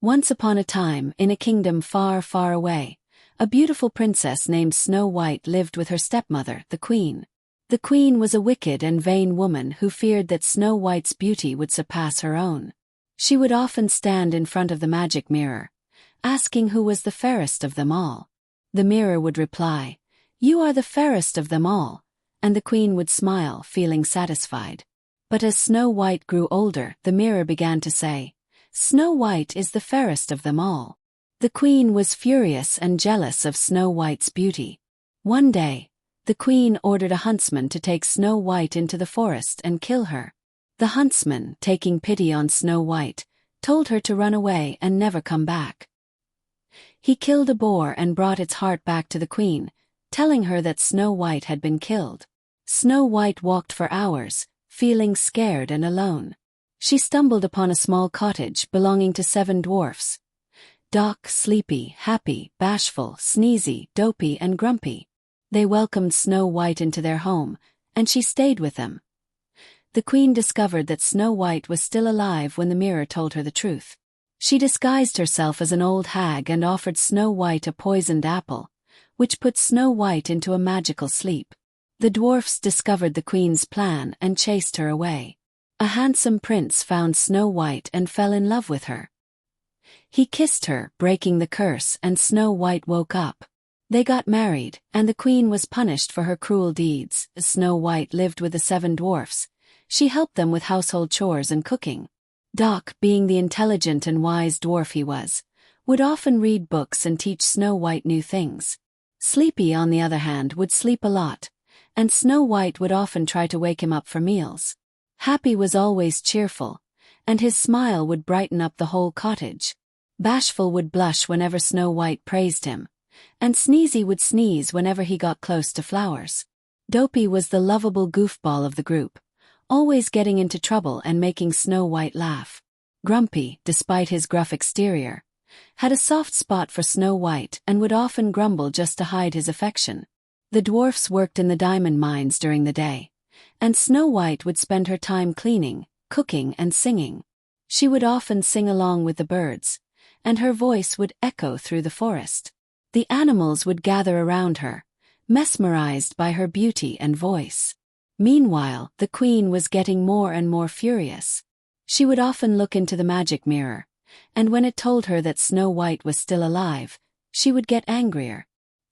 Once upon a time, in a kingdom far, far away, a beautiful princess named Snow White lived with her stepmother, the queen. The queen was a wicked and vain woman who feared that Snow White's beauty would surpass her own. She would often stand in front of the magic mirror, asking who was the fairest of them all. The mirror would reply, "You are the fairest of them all," and the queen would smile, feeling satisfied. But as Snow White grew older, the mirror began to say, "Snow White is the fairest of them all." The queen was furious and jealous of Snow White's beauty. One day, the queen ordered a huntsman to take Snow White into the forest and kill her. The huntsman, taking pity on Snow White, told her to run away and never come back. He killed a boar and brought its heart back to the queen, telling her that Snow White had been killed. Snow White walked for hours, feeling scared and alone. She stumbled upon a small cottage belonging to 7 dwarfs. Doc, Sleepy, Happy, Bashful, Sneezy, Dopey, and Grumpy. They welcomed Snow White into their home, and she stayed with them. The queen discovered that Snow White was still alive when the mirror told her the truth. She disguised herself as an old hag and offered Snow White a poisoned apple, which put Snow White into a magical sleep. The dwarfs discovered the queen's plan and chased her away. A handsome prince found Snow White and fell in love with her. He kissed her, breaking the curse, and Snow White woke up. They got married, and the queen was punished for her cruel deeds. Snow White lived with the 7 dwarfs. She helped them with household chores and cooking. Doc, being the intelligent and wise dwarf he was, would often read books and teach Snow White new things. Sleepy, on the other hand, would sleep a lot, and Snow White would often try to wake him up for meals. Happy was always cheerful, and his smile would brighten up the whole cottage. Bashful would blush whenever Snow White praised him, and Sneezy would sneeze whenever he got close to flowers. Dopey was the lovable goofball of the group, always getting into trouble and making Snow White laugh. Grumpy, despite his gruff exterior, had a soft spot for Snow White and would often grumble just to hide his affection. The dwarfs worked in the diamond mines during the day, and Snow White would spend her time cleaning, cooking, and singing. She would often sing along with the birds, and her voice would echo through the forest. The animals would gather around her, mesmerized by her beauty and voice. Meanwhile, the queen was getting more and more furious. She would often look into the magic mirror, and when it told her that Snow White was still alive, she would get angrier.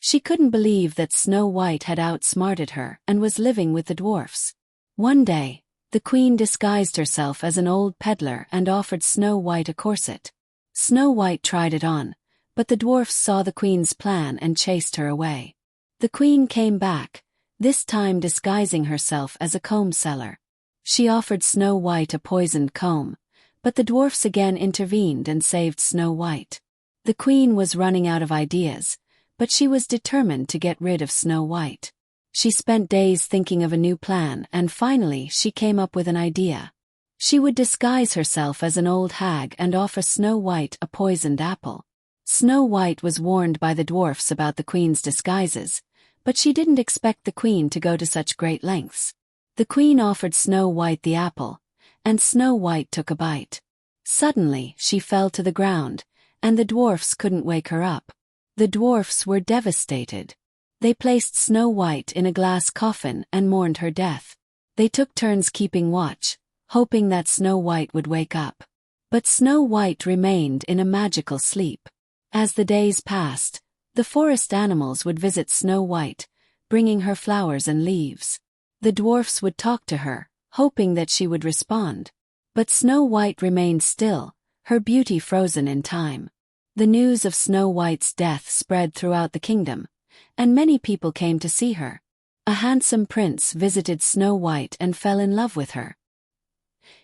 She couldn't believe that Snow White had outsmarted her and was living with the dwarfs. One day, the queen disguised herself as an old peddler and offered Snow White a corset. Snow White tried it on, but the dwarfs saw the queen's plan and chased her away. The queen came back, this time disguising herself as a comb seller. She offered Snow White a poisoned comb, but the dwarfs again intervened and saved Snow White. The queen was running out of ideas, but she was determined to get rid of Snow White. She spent days thinking of a new plan, and finally she came up with an idea. She would disguise herself as an old hag and offer Snow White a poisoned apple. Snow White was warned by the dwarfs about the queen's disguises, but she didn't expect the queen to go to such great lengths. The queen offered Snow White the apple, and Snow White took a bite. Suddenly, she fell to the ground, and the dwarfs couldn't wake her up. The dwarfs were devastated. They placed Snow White in a glass coffin and mourned her death. They took turns keeping watch, hoping that Snow White would wake up. But Snow White remained in a magical sleep. As the days passed, the forest animals would visit Snow White, bringing her flowers and leaves. The dwarfs would talk to her, hoping that she would respond. But Snow White remained still, her beauty frozen in time. The news of Snow White's death spread throughout the kingdom, and many people came to see her. A handsome prince visited Snow White and fell in love with her.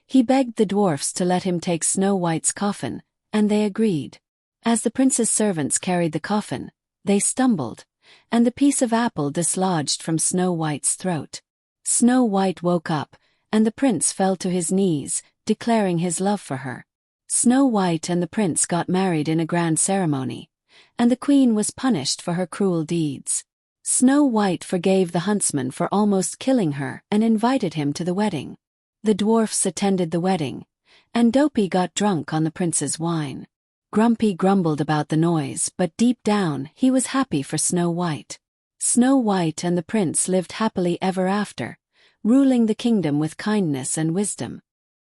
He begged the dwarfs to let him take Snow White's coffin, and they agreed. As the prince's servants carried the coffin, they stumbled, and the piece of apple dislodged from Snow White's throat. Snow White woke up, and the prince fell to his knees, declaring his love for her. Snow White and the prince got married in a grand ceremony, and the queen was punished for her cruel deeds. Snow White forgave the huntsman for almost killing her and invited him to the wedding. The dwarfs attended the wedding, and Dopey got drunk on the prince's wine. Grumpy grumbled about the noise, but deep down he was happy for Snow White. Snow White and the prince lived happily ever after, ruling the kingdom with kindness and wisdom.